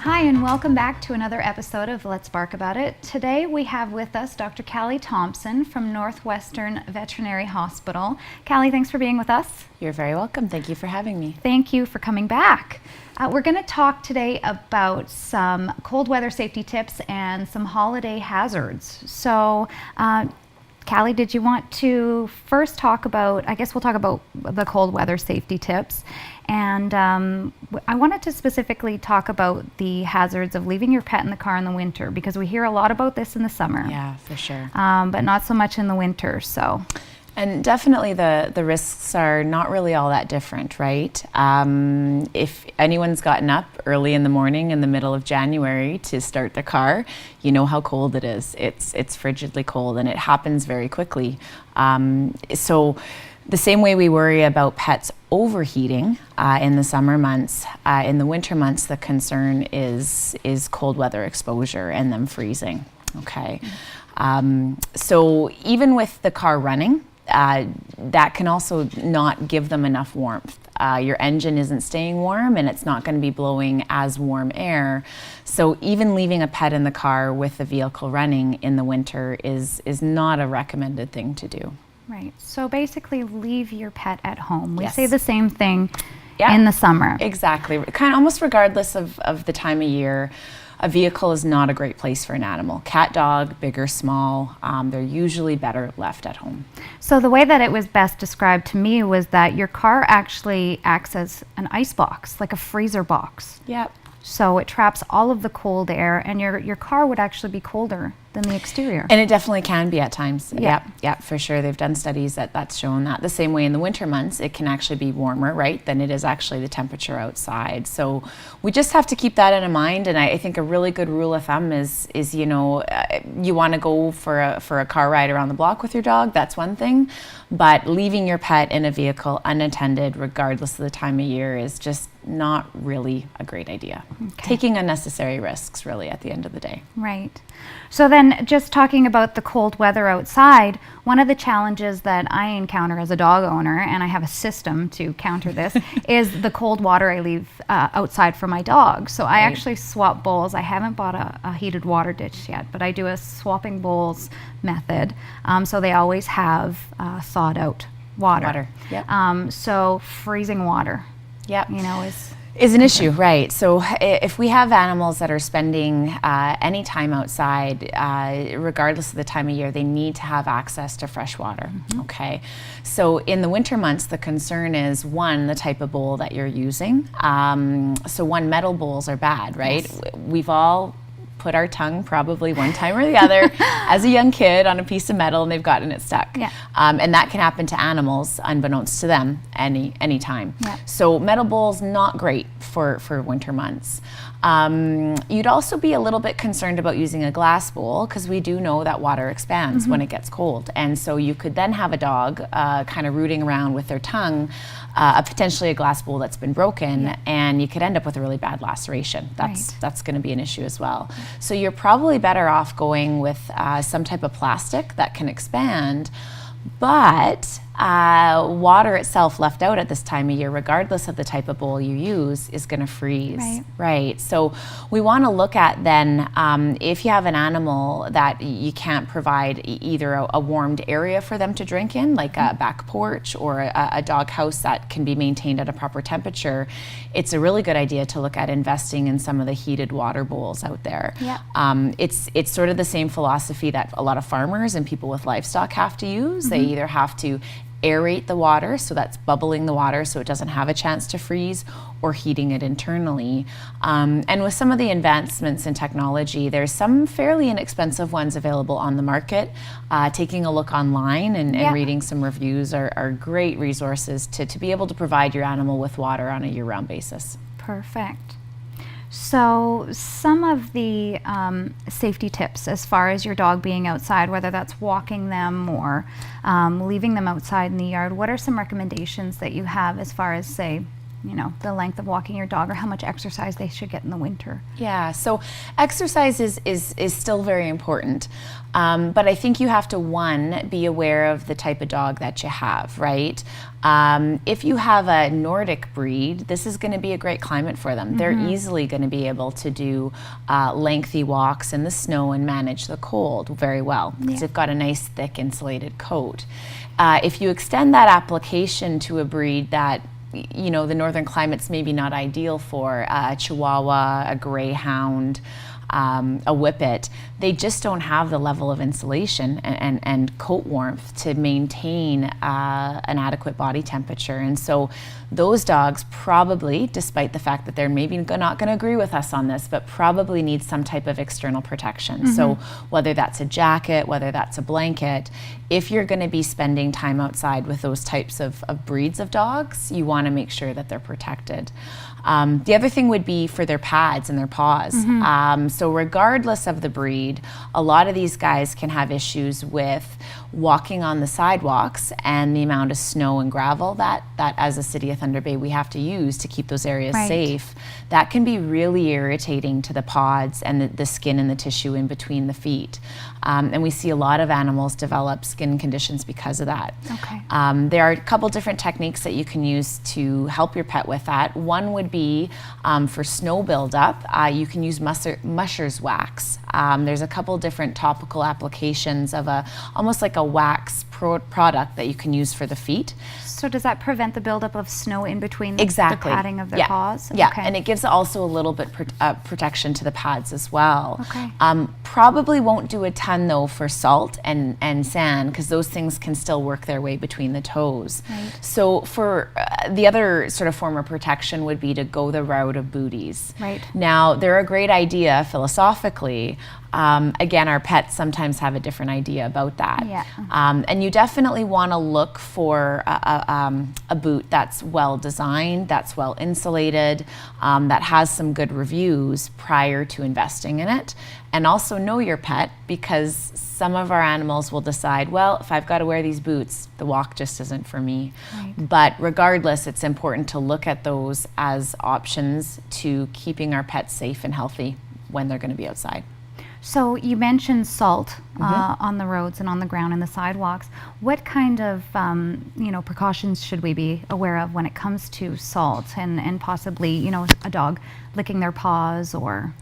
Hi, and welcome back to another episode of Let's Bark About It. Today we have with us Dr. Calli Thompson from Northwestern Veterinary Hospital. Calli, thanks for being with us. You're very welcome. Thank you for having me. Thank you for coming back. We're going to talk today about some cold weather safety tips and some holiday hazards. So, Calli, did you want to first talk about, I guess we'll talk about the cold weather safety tips. And I wanted to specifically talk about the hazards of leaving your pet in the car in the winter, because we hear a lot about this in the summer. Yeah, for sure. But not so much in the winter, so. And definitely the risks are not really all that different, right? If anyone's gotten up early in the morning in the middle of January to start the car, you know how cold it is. It's frigidly cold, and it happens very quickly. So the same way we worry about pets overheating in the summer months, in the winter months the concern is cold weather exposure and them freezing. Okay. So even with the car running, that can also not give them enough warmth. Your engine isn't staying warm, and it's not going to be blowing as warm air. So even leaving a pet in the car with the vehicle running in the winter is not a recommended thing to do. Right. So basically leave your pet at home. We Yes. say the same thing Yeah. in the summer. Exactly. Kind of almost regardless of the time of year, a vehicle is not a great place for an animal. Cat, dog, big or small, they're usually better left at home. So the way that it was best described to me was that your car actually acts as an ice box, like a freezer box. Yep. So it traps all of the cold air, and your car would actually be colder than the exterior. And it definitely can be at times. Yeah. Yep, for sure. They've done studies that's shown that. The same way in the winter months, it can actually be warmer, right, than it is actually the temperature outside. So we just have to keep that in mind. And I think a really good rule of thumb is you know, you want to go for a car ride around the block with your dog. That's one thing. But leaving your pet in a vehicle unattended, regardless of the time of year, is just not really a great idea. Okay. Taking unnecessary risks, really, at the end of the day. Right. So then, just talking about the cold weather outside, one of the challenges that I encounter as a dog owner, and I have a system to counter this, is the cold water I leave outside for my dog. So I actually swap bowls. I haven't bought a heated water dish yet, but I do a swapping bowls method. So they always have thawed out water. Yep. So freezing water, Yep. you know, is an issue, right? So if we have animals that are spending any time outside, regardless of the time of year, they need to have access to fresh water. Mm-hmm. Okay. So in the winter months, the concern is, one, the type of bowl that you're using. So metal bowls are bad, right? Yes. We've all put our tongue probably one time or the other as a young kid on a piece of metal, and they've gotten it stuck. Yeah. And that can happen to animals unbeknownst to them any time. Yeah. So metal bowls, not great for winter months. You'd also be a little bit concerned about using a glass bowl, because we do know that water expands when it gets cold. And so you could then have a dog kind of rooting around with their tongue, potentially a glass bowl that's been broken, and you could end up with a really bad laceration. That's going to be an issue as well. So you're probably better off going with some type of plastic that can expand, but water itself left out at this time of year, regardless of the type of bowl you use, is going to freeze. Right. So we want to look at then, if you have an animal that you can't provide either a warmed area for them to drink in, like a back porch, or a dog house that can be maintained at a proper temperature, it's a really good idea to look at investing in some of the heated water bowls out there. Yeah. It's sort of the same philosophy that a lot of farmers and people with livestock have to use. They either have to aerate the water, so that's bubbling the water so it doesn't have a chance to freeze, or heating it internally. And with some of the advancements in technology, there's some fairly inexpensive ones available on the market. Taking a look online and reading some reviews are great resources to be able to provide your animal with water on a year-round basis. Perfect. So some of the safety tips as far as your dog being outside, whether that's walking them or leaving them outside in the yard, what are some recommendations that you have as far as, say, the length of walking your dog or how much exercise they should get in the winter. Yeah, so exercise is still very important. But I think you have to, one, be aware of the type of dog that you have, right? If you have a Nordic breed, this is going to be a great climate for them. They're easily going to be able to do lengthy walks in the snow and manage the cold very well because they've got a nice thick insulated coat. If you extend that application to a breed that the northern climate's maybe not ideal for, a Chihuahua, a Greyhound, a Whippet, they just don't have the level of insulation and coat warmth to maintain an adequate body temperature. And so those dogs probably, despite the fact that they're maybe not going to agree with us on this, but probably need some type of external protection. So whether that's a jacket, whether that's a blanket, if you're going to be spending time outside with those types of breeds of dogs, you want to make sure that they're protected. The other thing would be for their pads and their paws. So regardless of the breed, a lot of these guys can have issues with walking on the sidewalks and the amount of snow and gravel that as a city of Thunder Bay we have to use to keep those areas safe. That can be really irritating to the pods and the skin and the tissue in between the feet. And we see a lot of animals develop skin conditions because of that. Okay. There are a couple different techniques that you can use to help your pet with that. One would be for snow buildup. You can use musher's wax. There's a couple different topical applications of almost like a wax product that you can use for the feet. So does that prevent the buildup of snow in between the padding of their Yeah. paws? Yeah, Okay. and it gives also a little bit protection to the pads as well. Okay. Probably won't do a ton though for salt and sand because those things can still work their way between the toes. Right. So for the other sort of form of protection would be to go the route of booties. Right. Now, they're a great idea philosophically. Again, our pets sometimes have a different idea about that. Yeah. And you definitely want to look for a boot that's well designed, that's well insulated, that has some good reviews prior to investing in it. And also know your pet because some of our animals will decide, well, if I've got to wear these boots, the walk just isn't for me. Right. But regardless, it's important to look at those as options to keeping our pets safe and healthy when they're going to be outside. So you mentioned salt on the roads and on the ground and the sidewalks. What kind of precautions should we be aware of when it comes to salt and possibly a dog licking their paws or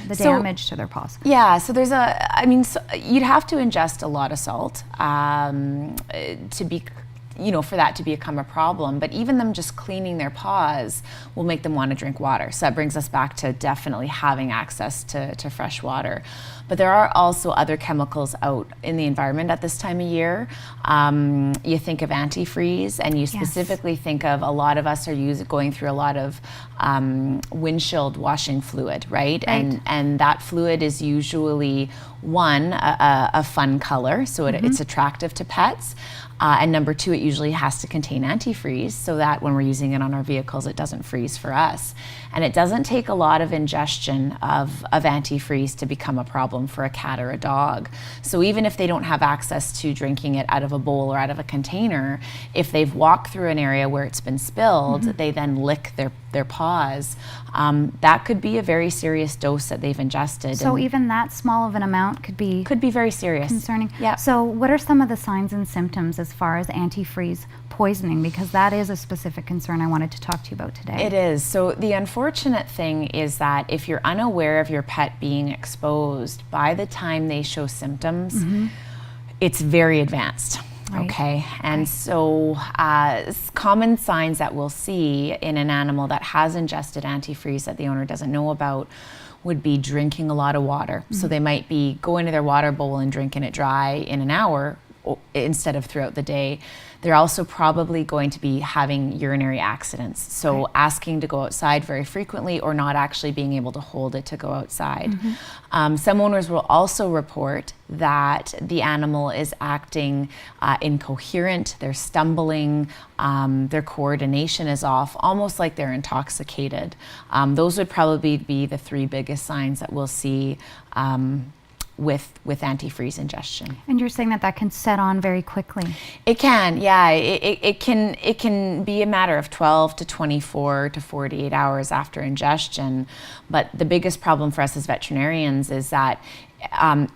the damage to their paws? Yeah, so there's you'd have to ingest a lot of salt to be for that to become a problem. But even them just cleaning their paws will make them want to drink water. So that brings us back to definitely having access to fresh water. But there are also other chemicals out in the environment at this time of year. You think of antifreeze, and you specifically think of a lot of us are going through a lot of windshield washing fluid, right? And that fluid is usually a fun color, so it's attractive to pets. And number two, it usually has to contain antifreeze so that when we're using it on our vehicles, it doesn't freeze for us. And it doesn't take a lot of ingestion of antifreeze to become a problem for a cat or a dog. So even if they don't have access to drinking it out of a bowl or out of a container, if they've walked through an area where it's been spilled, they then lick their paws. That could be a very serious dose that they've ingested. So even that small of an amount could be very serious. Concerning. Yeah. So what are some of the signs and symptoms as far as antifreeze poisoning? Because that is a specific concern I wanted to talk to you about today. It is. So the unfortunate thing is that if you're unaware of your pet being exposed, by the time they show symptoms, it's very advanced. Right. Okay, and so common signs that we'll see in an animal that has ingested antifreeze that the owner doesn't know about would be drinking a lot of water. So they might be going to their water bowl and drinking it dry in an hour instead of throughout the day. They're also probably going to be having urinary accidents. So asking to go outside very frequently or not actually being able to hold it to go outside. Some owners will also report that the animal is acting incoherent, they're stumbling, their coordination is off, almost like they're intoxicated. Those would probably be the three biggest signs that we'll see with antifreeze ingestion. And you're saying that that can set on very quickly. It can, yeah. It can be a matter of 12 to 24 to 48 hours after ingestion. But the biggest problem for us as veterinarians is that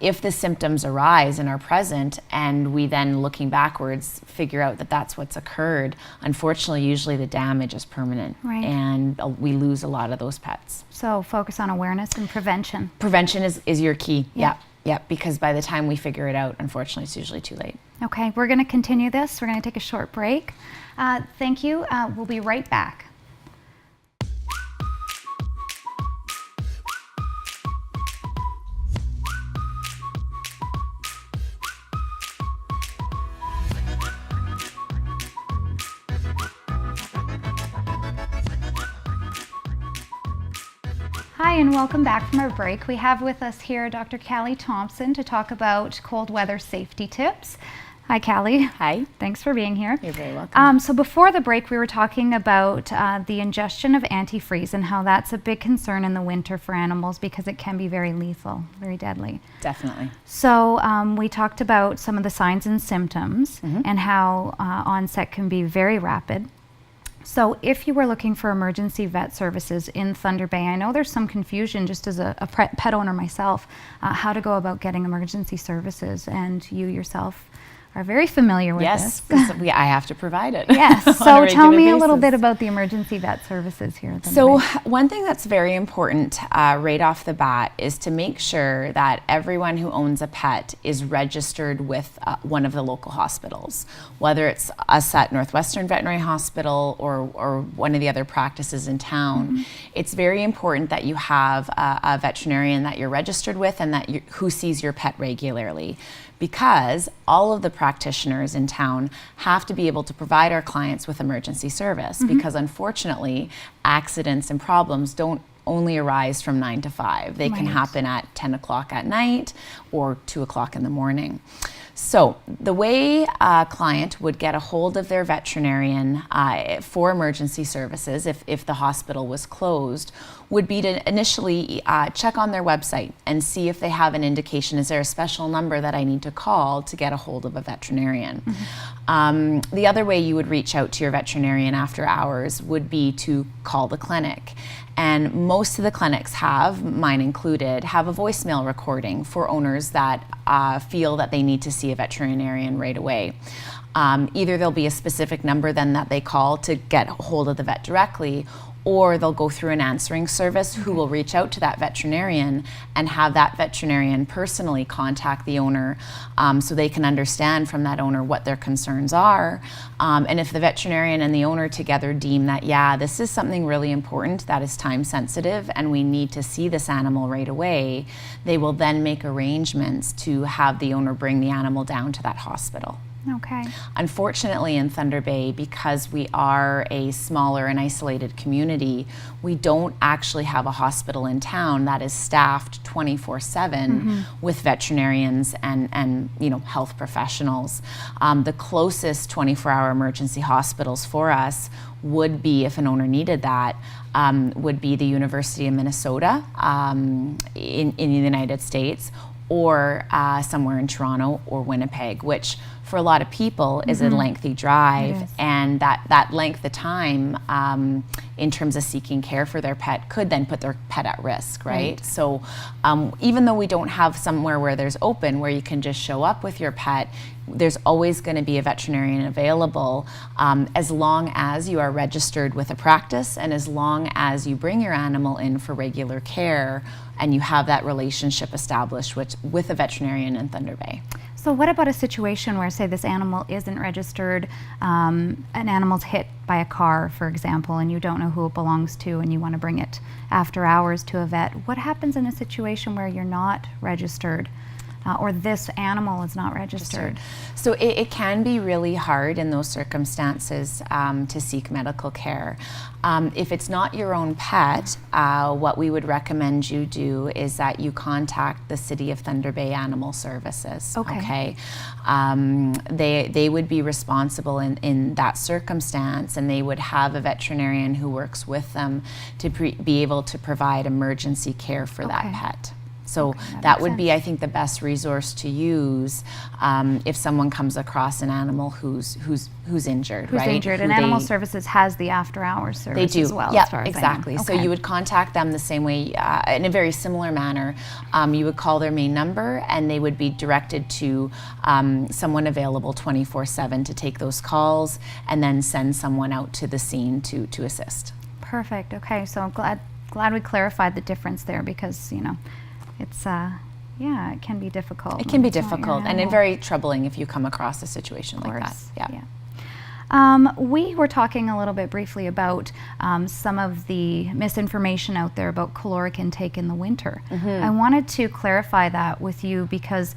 if the symptoms arise and are present, and we then, looking backwards, figure out that that's what's occurred, unfortunately, usually the damage is permanent, Right. and we lose a lot of those pets. So focus on awareness and prevention. Prevention is your key. Yeah. Yeah, because by the time we figure it out, unfortunately, it's usually too late. Okay, we're going to continue this. We're going to take a short break. Thank you. We'll be right back. Hi, and welcome back from our break. We have with us here Dr. Calli Thompson to talk about cold weather safety tips. Hi, Calli. Hi. Thanks for being here. You're very welcome. So before the break, we were talking about the ingestion of antifreeze and how that's a big concern in the winter for animals because it can be very lethal, very deadly. Definitely. So we talked about some of the signs and symptoms and how onset can be very rapid. So if you were looking for emergency vet services in Thunder Bay, I know there's some confusion just as a pet owner myself, how to go about getting emergency services, and you yourself are very familiar with Yes, this. I have to provide it. Yes, on so a tell me regular a little basis. bit about the emergency vet services here at Thunder So Bay. one thing that's very important right off the bat is to make sure that everyone who owns a pet is registered with one of the local hospitals, whether it's us at Northwestern Veterinary Hospital or one of the other practices in town. It's very important that you have a veterinarian that you're registered with and that who sees your pet regularly, because all of the practitioners in town have to be able to provide our clients with emergency service, because unfortunately accidents and problems don't only arise from 9 to 5. They can Right. happen at 10 o'clock at night or 2 o'clock in the morning. So the way a client would get a hold of their veterinarian for emergency services, if the hospital was closed, would be to initially check on their website and see if they have an indication, is there a special number that I need to call to get a hold of a veterinarian? The other way you would reach out to your veterinarian after hours would be to call the clinic. And most of the clinics have, mine included, have a voicemail recording for owners that feel that they need to see a veterinarian right away. Either there'll be a specific number then that they call to get a hold of the vet directly, or they'll go through an answering service who will reach out to that veterinarian and have that veterinarian personally contact the owner so they can understand from that owner what their concerns are. And if the veterinarian and the owner together deem that, yeah, this is something really important that is time sensitive and we need to see this animal right away, they will then make arrangements to have the owner bring the animal down to that hospital. Okay. Unfortunately, in Thunder Bay, because we are a smaller and isolated community, we don't actually have a hospital in town that is staffed 24/7 with veterinarians and health professionals. The closest 24-hour emergency hospitals for us would be, if an owner needed that, would be the University of Minnesota in the United States, or somewhere in Toronto or Winnipeg, which for a lot of people is a lengthy drive, It is. and that length of time in terms of seeking care for their pet could then put their pet at risk, right? So even though we don't have somewhere where there's open, where you can just show up with your pet, there's always going to be a veterinarian available as long as you are registered with a practice and as long as you bring your animal in for regular care and you have that relationship established with a veterinarian in Thunder Bay. So what about a situation where, say, this animal isn't registered, an animal's hit by a car, for example, and you don't know who it belongs to and you want to bring it after hours to a vet? What happens in a situation where you're not registered or this animal is not registered? So it can be really hard in those circumstances to seek medical care. If it's not your own pet, what we would recommend you do is that you contact the City of Thunder Bay Animal Services. Okay. They would be responsible in that circumstance, and they would have a veterinarian who works with them to be able to provide emergency care for that pet. So that makes would be, sense. I think, the best resource to use if someone comes across an animal who's injured, Who's right? injured, Who and Animal Services has the after-hours they service do, as well. yeah, as far as I know. exactly. So Okay. you would contact them the same way, in a very similar manner. You would call their main number, and they would be directed to someone available 24/7 to take those calls, and then send someone out to the scene to assist. Perfect. Okay, so I'm glad we clarified the difference there, because it's yeah, it can be difficult. It can be when it's not your difficult and animal. very troubling if you come across a situation like that. Course, Yeah. We were talking a little bit briefly about some of the misinformation out there about caloric intake in the winter. I wanted to clarify that with you, because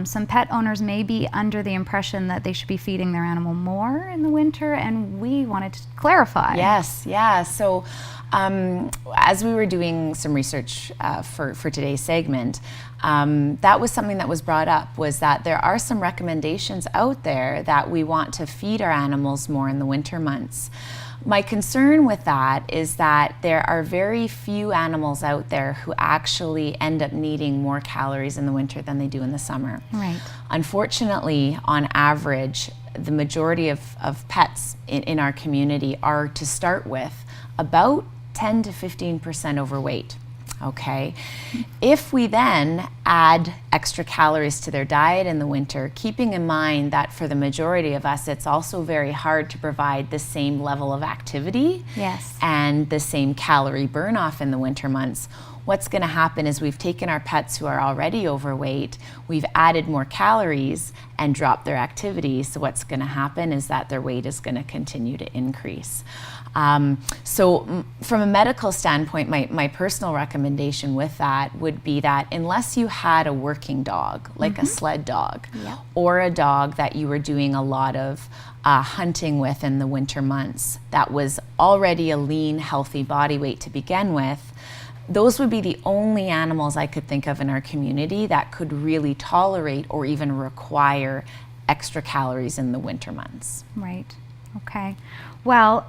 some pet owners may be under the impression that they should be feeding their animal more in the winter, and we wanted to clarify. Yes, yeah. So as we were doing some research for today's segment, that was something that was brought up, was that there are some recommendations out there that we want to feed our animals more in the winter months. My concern with that is that there are very few animals out there who actually end up needing more calories in the winter than they do in the summer. Right. Unfortunately, on average, the majority of pets in our community are, to start with, about 10 to 15% overweight. Okay. If we then add extra calories to their diet in the winter, keeping in mind that for the majority of us, it's also very hard to provide the same level of activity Yes. and the same calorie burn off in the winter months, what's going to happen is we've taken our pets who are already overweight, we've added more calories and dropped their activity. So what's going to happen is that their weight is going to continue to increase. So from a medical standpoint, my personal recommendation with that would be that unless you had a working dog, like a sled dog, Yep. or a dog that you were doing a lot of hunting with in the winter months, that was already a lean, healthy body weight to begin with, those would be the only animals I could think of in our community that could really tolerate or even require extra calories in the winter months. Right. Okay. Well,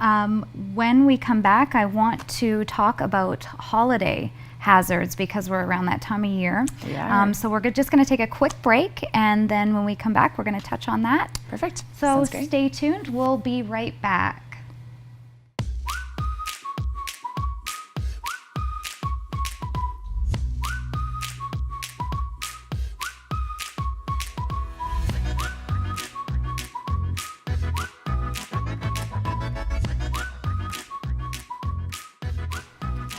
when we come back, I want to talk about holiday hazards, because we're around that time of year. We are. So we're just going to take a quick break, and then when we come back, we're going to touch on that. Perfect. So Sounds great. stay tuned. We'll be right back.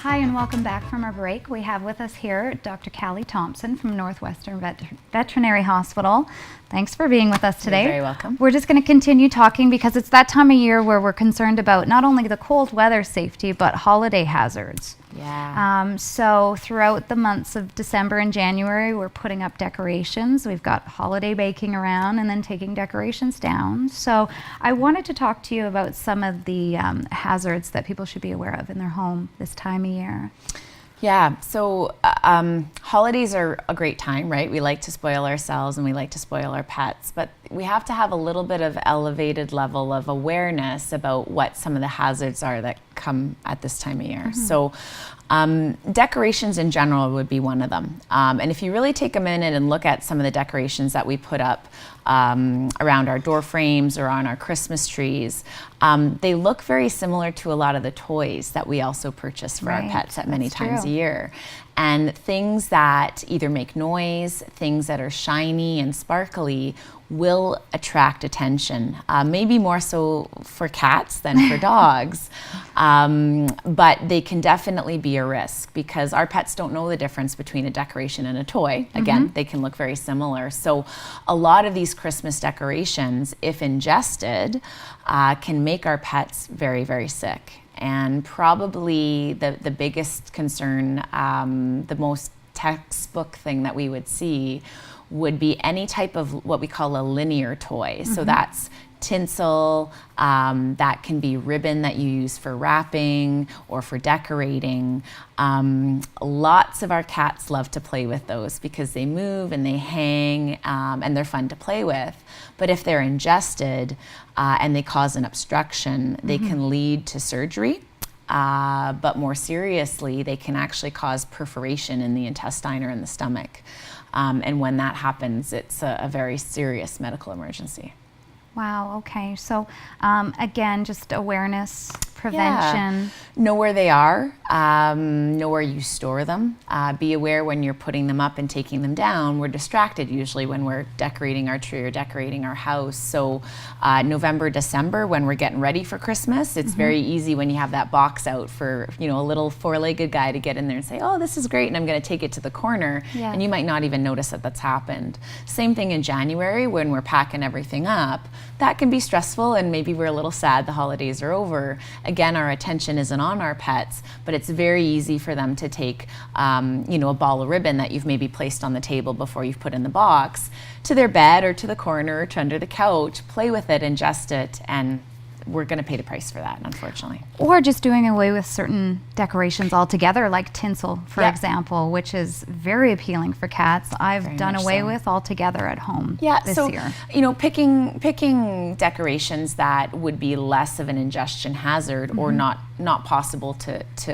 Hi, and welcome back from our break. We have with us here Dr. Calli Thompson from Northwestern Veterinary Hospital. Thanks for being with us today. You're very welcome. We're just going to continue talking, because it's that time of year where we're concerned about not only the cold weather safety, but holiday hazards. Yeah. So throughout the months of December and January, we're putting up decorations. We've got holiday baking around and then taking decorations down. So I wanted to talk to you about some of the hazards that people should be aware of in their home this time of year. Yeah, so holidays are a great time, right? We like to spoil ourselves and we like to spoil our pets, but we have to have a little bit of elevated level of awareness about what some of the hazards are that come at this time of year. So decorations in general would be one of them. And if you really take a minute and look at some of the decorations that we put up around our door frames or on our Christmas trees, they look very similar to a lot of the toys that we also purchase for our Right, pets at many that's times true. a year. And things that either make noise, things that are shiny and sparkly will attract attention, maybe more so for cats than for dogs. But they can definitely be a risk, because our pets don't know the difference between a decoration and a toy. Again, they can look very similar. So a lot of these Christmas decorations, if ingested, can make our pets very, very sick. And probably the biggest concern, the most textbook thing that we would see would be any type of what we call a linear toy. So that's tinsel, that can be ribbon that you use for wrapping or for decorating. Lots of our cats love to play with those because they move and they hang, and they're fun to play with. But if they're ingested and they cause an obstruction, they can lead to surgery. but more seriously, they can actually cause perforation in the intestine or in the stomach. And when that happens, it's a very serious medical emergency. Wow, okay. So again, just awareness, prevention. Yeah. Know where they are, know where you store them. Be aware when you're putting them up and taking them down. We're distracted usually when we're decorating our tree or decorating our house. So November, December, when we're getting ready for Christmas, it's very easy when you have that box out for, you know, a little four-legged guy to get in there and say, oh, this is great, and I'm going to take it to the corner. Yeah. And you might not even notice that that's happened. Same thing in January when we're packing everything up. That can be stressful, and maybe we're a little sad the holidays are over. Again, our attention isn't on our pets, but it's very easy for them to take, you know, a ball of ribbon that you've maybe placed on the table before you've put in the box to their bed or to the corner or to under the couch, play with it, ingest it, and we're going to pay the price for that, unfortunately. Or just doing away with certain decorations altogether, like tinsel, for Yeah. example, which is very appealing for cats. I've Very done much away so. with altogether at home this so year. you know, picking decorations that would be less of an ingestion hazard or not possible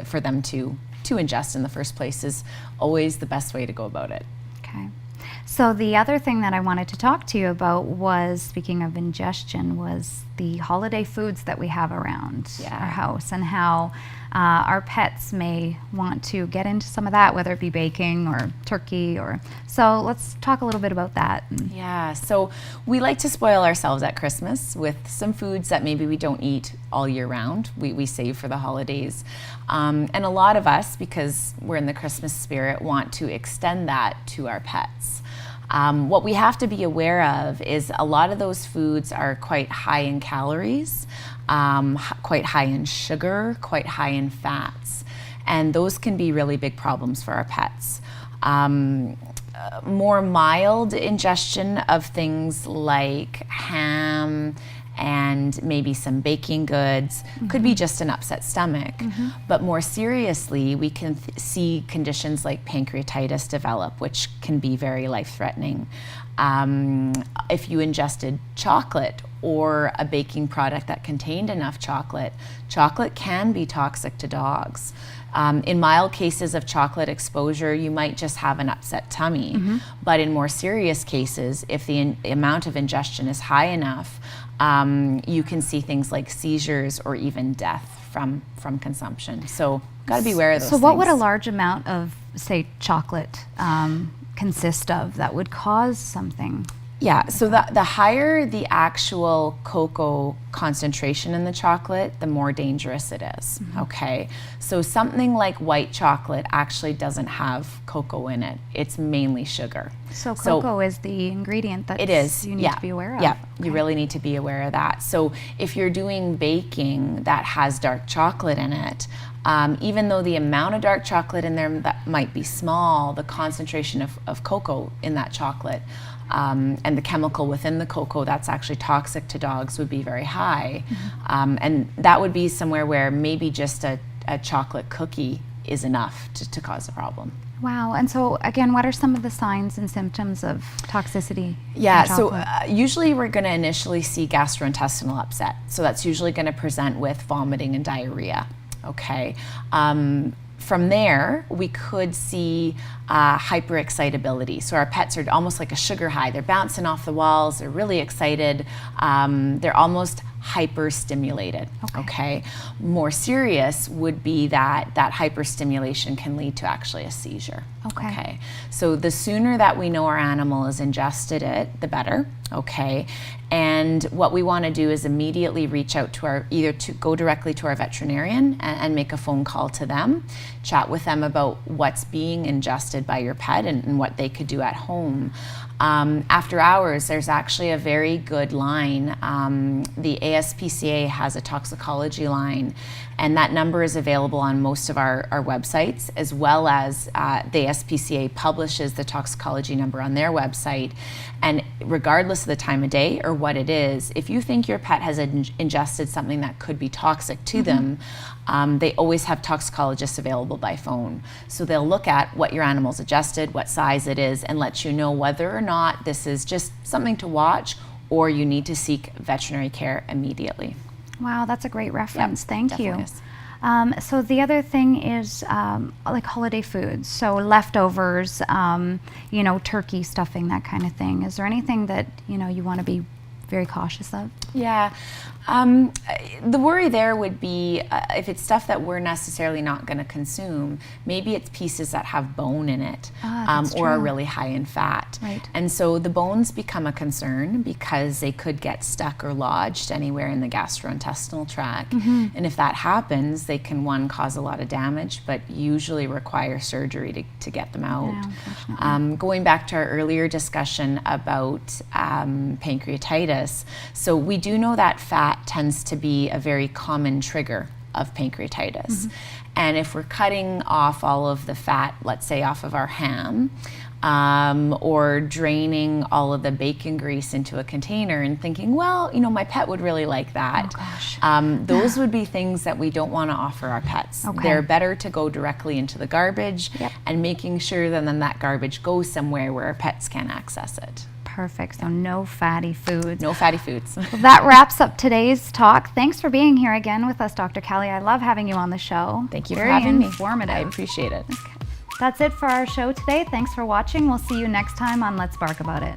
for them to ingest in the first place is always the best way to go about it. Okay. So the other thing that I wanted to talk to you about was, speaking of ingestion, was the holiday foods that we have around Yeah. our house, and how our pets may want to get into some of that, whether it be baking or turkey or, so let's talk a little bit about that. Yeah, so we like to spoil ourselves at Christmas with some foods that maybe we don't eat all year round. We save for the holidays. And a lot of us, because we're in the Christmas spirit, want to extend that to our pets. What we have to be aware of is a lot of those foods are quite high in calories, quite high in sugar, quite high in fats, and those can be really big problems for our pets. More mild ingestion of things like ham and maybe some baking goods could be just an upset stomach. But more seriously, we can see conditions like pancreatitis develop, which can be very life-threatening. If you ingested chocolate or a baking product that contained enough chocolate, chocolate can be toxic to dogs. In mild cases of chocolate exposure, you might just have an upset tummy. But in more serious cases, if the amount of ingestion is high enough, you can see things like seizures or even death from consumption. So got to be aware of those So things. what would a large amount of, say, chocolate consist of that would cause something? Yeah, so the higher the actual cocoa concentration in the chocolate, the more dangerous it is, okay? So something like white chocolate actually doesn't have cocoa in it. It's mainly sugar. So cocoa is the ingredient that It is. you need to be aware of. Yeah, you really need to be aware of that. So if you're doing baking that has dark chocolate in it, even though the amount of dark chocolate in there that might be small, the concentration of cocoa in that chocolate and the chemical within the cocoa that's actually toxic to dogs would be very high. And that would be somewhere where maybe just a chocolate cookie is enough to cause a problem. Wow. And so, again, what are some of the signs and symptoms of toxicity? Yeah, in so chocolate? usually we're going to initially see gastrointestinal upset. So that's usually going to present with vomiting and diarrhea. Okay. From there, we could see hyperexcitability. So our pets are almost like a sugar high. They're bouncing off the walls. They're really excited. They're almost hyperstimulated. Okay. More serious would be that hyperstimulation can lead to actually a seizure. Okay. So the sooner that we know our animal has ingested it, the better. Okay. And what we want to do is immediately reach out to either to go directly to our veterinarian and make a phone call to them, chat with them about what's being ingested by your pet and what they could do at home. After hours, there's actually a very good line. The ASPCA has a toxicology line, and that number is available on most of our websites, as well as the ASPCA publishes the toxicology number on their website. And regardless of the time of day or what it is, if you think your pet has ingested something that could be toxic to them, they always have toxicologists available by phone. So they'll look at what your animal's ingested, what size it is, and let you know whether or not this is just something to watch or you need to seek veterinary care immediately. Wow, that's a great reference. Thank you. Definitely is. So the other thing is like holiday foods, so leftovers, turkey stuffing, that kind of thing. Is there anything that you want to be very cautious of? Yeah. The worry there would be if it's stuff that we're necessarily not going to consume, maybe it's pieces that have bone in it or are really high in fat. Right. And so the bones become a concern because they could get stuck or lodged anywhere in the gastrointestinal tract. And if that happens, they can, one, cause a lot of damage, but usually require surgery to get them out. Yeah, going back to our earlier discussion about pancreatitis, so we do know that fat tends to be a very common trigger of pancreatitis. And if we're cutting off all of the fat, let's say off of our ham, or draining all of the bacon grease into a container and thinking, well, my pet would really like that. Those would be things that we don't want to offer our pets. They're better to go directly into the garbage and making sure then that garbage goes somewhere where our pets can access it. Perfect. So no fatty foods. No fatty foods. Well, that wraps up today's talk. Thanks for being here again with us, Dr. Calli. I love having you on the show. Thank you for having me. Very informative. I appreciate it. Okay. That's it for our show today. Thanks for watching. We'll see you next time on Let's Bark About It.